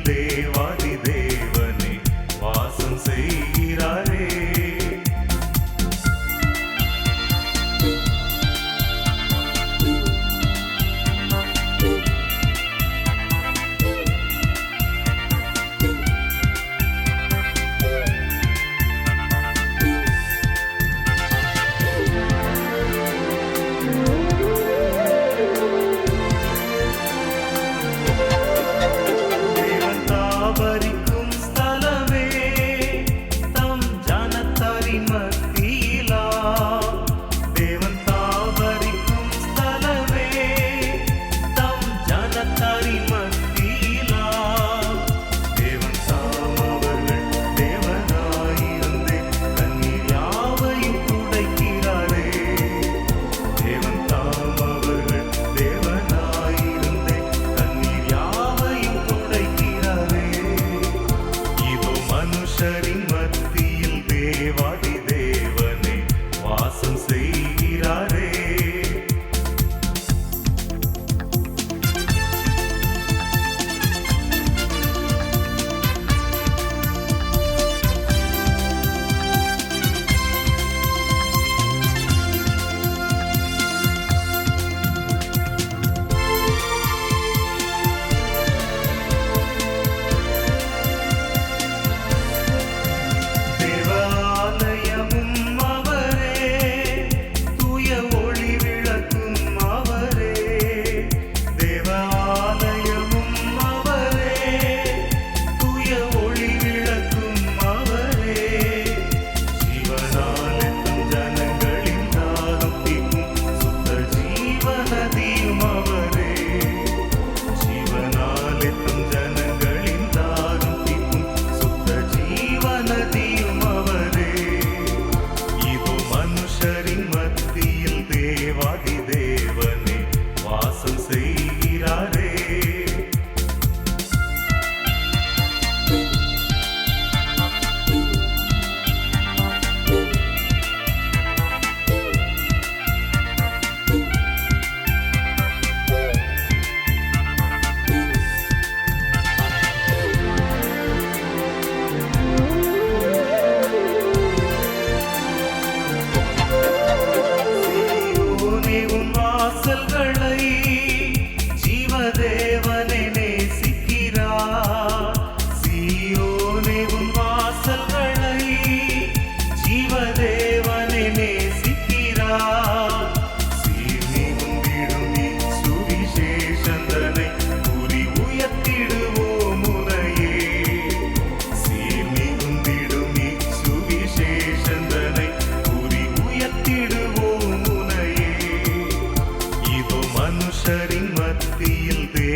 தேவாதி தேவனே வாசம் செய்கிறாரே.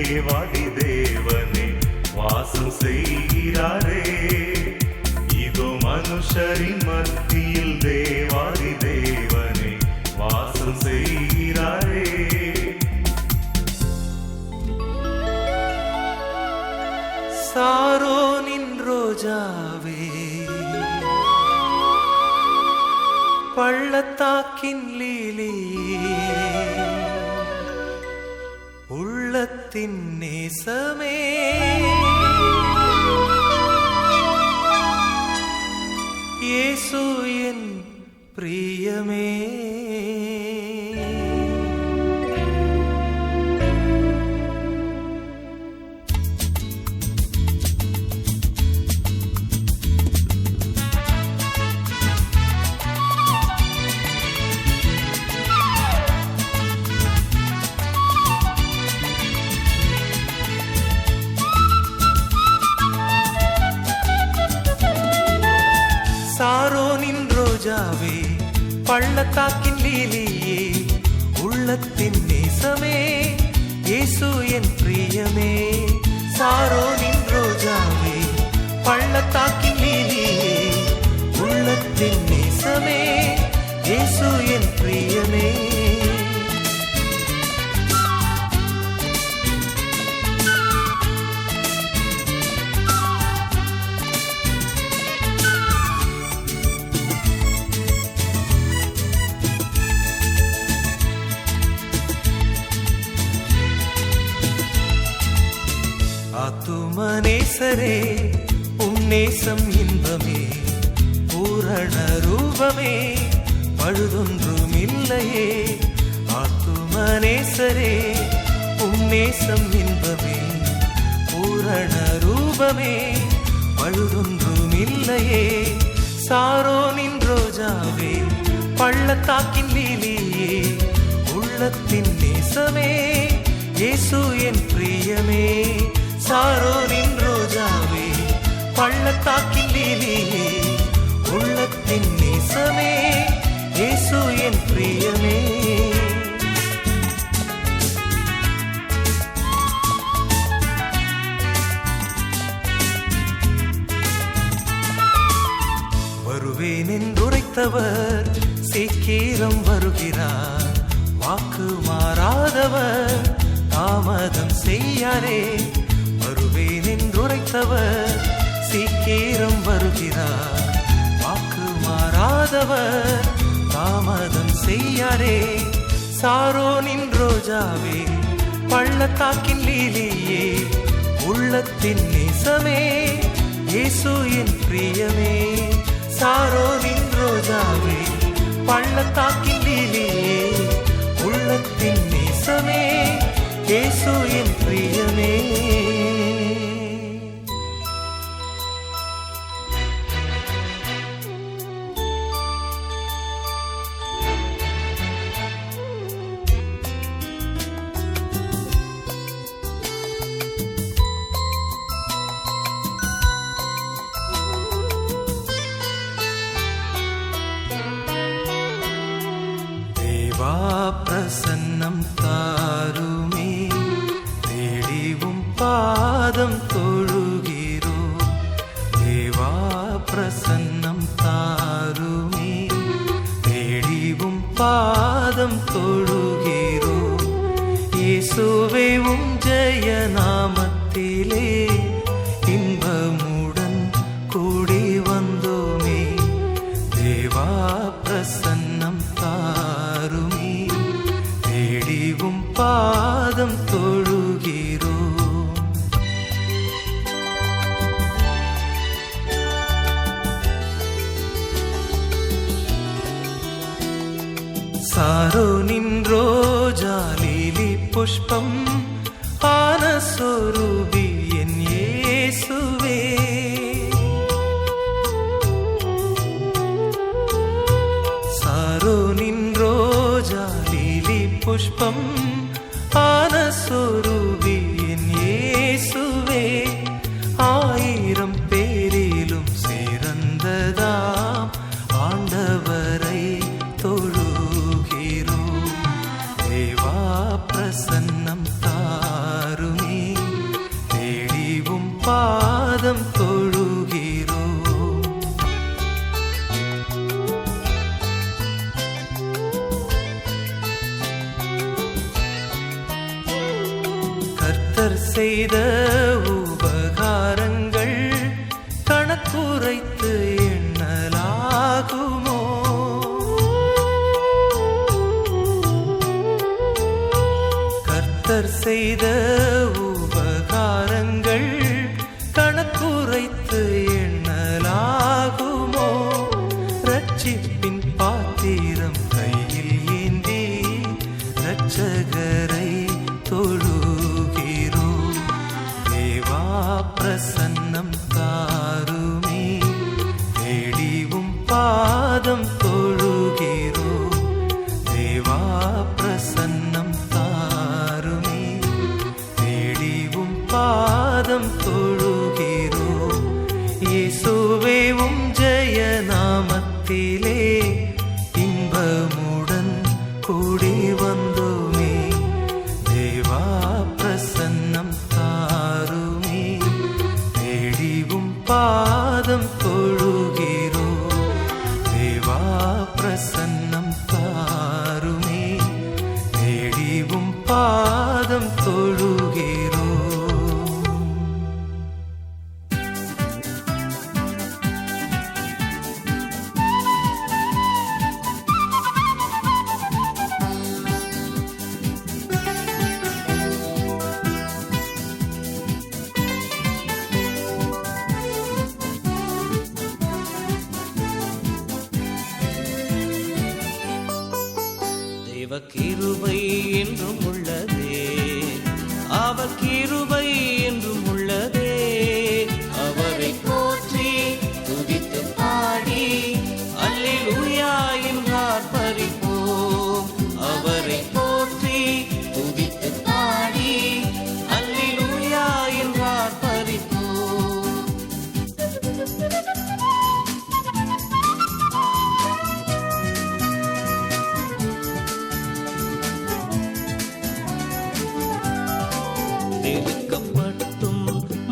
தேவாதி தேவனே வாசம் செய்கிறாரே. இதோ மனுஷரின் மத்தியில் தேவாதி தேவனே வாசம் செய்கிறாரே. சாரோனின் ரோஜாவே, பள்ளத்தாக்கின் லீலியே, உள்ளத்தின் நேசமே, இயேசு என் பிரியமே. சாரோனின் ரோஜாவே, பள்ளத்தாக்கின் லீலியே, உள்ளத்தின் நேசமே, இயேசு என் பிரியமே. சாரோனின் ரோஜாவே, பள்ளத்தாக்கின் லீலியே, உள்ளத்தின் நேசமே, இயேசு என் பிரியமே. ஆத்தும நேச நேசரே உன்னேசம் இன்பமே பூரண ரூபமே பழுதொன்றும் இல்லையே ஆத்தும நேசரே உன்னேசம் இன்பமே பூரண ரூபமே பழுதொன்றும் இல்லையே சாரோனின் ரோஜாவே பள்ளத்தாக்கின் லீலியே உள்ளத்தின் நேசமே இயேசு என் பிரியமே சாரோனின் ரோஜாவே பள்ளத்தாக்கின் லீலியே உள்ளத்தின் நேசமே இயேசு என் பிரியமே வருவேன் என்றுரைத்தவர் சீக்கிரம் வருகிறார் வாக்கு மாறாதவர் தாமதம் செய்யாரே வருவேன் என்றுரைத்தவர் சீக்கிரம் வருகிறார் வாக்கு மாறாதவர் தாமதம் செய்யாரே சாரோனின் ரோஜாவே பள்ளத்தாக்கின் லீலியே உள்ளத்தின் நேசமே இயேசு என் பிரியமே சாரோனின் ரோஜாவே பள்ளத்தாக்கின் லீலியே உள்ளத்தின் நேசமே இயேசு என் பிரியமே பிரசன்னம் தாருமே தேடிவும் பாதம் தொழுகிறோ தேவா பிரசன்னம் தாருமே தேடிவும் பாதம் தொழுகிறோ இயேசுவே உம் ஜெய நாமத்திலே இன்பமுடன் கூடி வந்தோமே தேவா பிரசன்னம் தாருமே தேடிவும் பாதம் தொழுகிறோ சாரோனின் ரோஜா லீலி புஷ்பம் ஆனஸ்வரூபி என் இயேசுவே சாரோனின் ரோஜா லீலி புஷ்பம் ஆனஸ்வரூபி என் இயேசுவே ஆயிரம் பேரிலும் சிறந்ததாம் ஆண்டவரை தொழுகிறோ தேவா பிரசன்னம் தாருமே தேடிவும் பாதம் தொழுகிறோ கர்த்தர் செய்த உபகாரங்கள் கணக்குரைத்து எண்ணலாகுமோ கர்த்தர் செய்த உபகாரங்கள் கணக்குரைத்து எண்ணலாகுமோ ரட்சிப்பின் பாத்திரம் கையில் ஏந்தி இரட்சகரை தொழுகிறோ தேவா பிரசன்னம் தாருமே தேடிவும் பாதம் தொழுகிறோ தேவா பிரசன்னம் தாருமே தேடிவும் பாதம் தொழுகிறோ இயேசுவே உம் ஜெய நாமத்திலே இன்பமுடன் கூடி வந்தோமே தேவா பிரசன்னம் தாருமே தேடிவும் பாதம் தொழுகிறோ தேவா பிரசன்னம் தாருமே தேடிவும் பாதம் தொழுகிறோ தேவ கிருபை என்றும் உள்ளதே, அவர் கிருபை என்றும் உள்ளதே. அவரை போற்றி துதித்து பாடி அல்லேலூயா என்றார் பரிபோம். அவரை போற்றி துதித்து பாடி அல்லேலூயா என்றார் பரிபோம். நெருக்கப்பட்டும்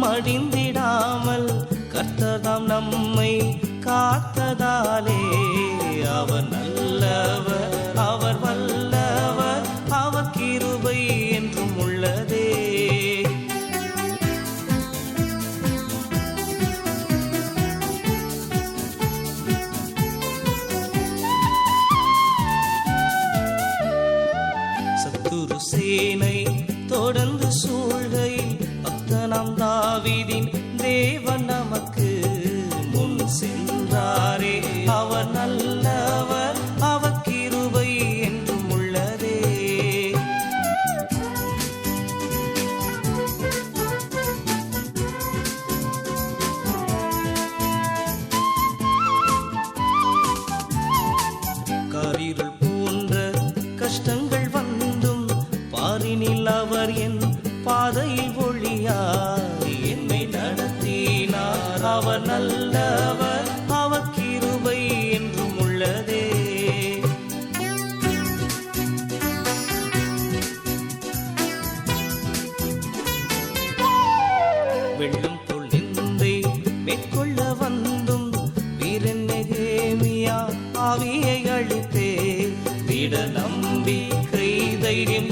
மடிந்திடாமல் கர்த்தர்தாம் நம்மை காத்ததாலே, அவர் நல்லவர், அவர் வல்லவர், அவர் கிருபை என்றும் உள்ளதே. சத்துரு சேனை தொடர்ந்து சூழ்கையில் பக்தனாம் தாவீதின் தேவன் நமக்கு முன் சென்றாரே. அவர் நல்லவர், அவர் கிருபை என்றும் உள்ளதே. காரிருள் போன்ற கஷ்டங்கள் வந்தும் பாரினில் அவர் என் பாதையில் ஒளியாய் என்னை நடத்தினார். அவர் நல்லவர், அவர் கிருபை என்றும் உள்ளதே. வெள்ளம் போல் நிந்தை மேற்கொள்ள வந்தும் வீரன் நெகேமியா ஆவியை அழித்தே. விட நம்பிக்கை தைரியம்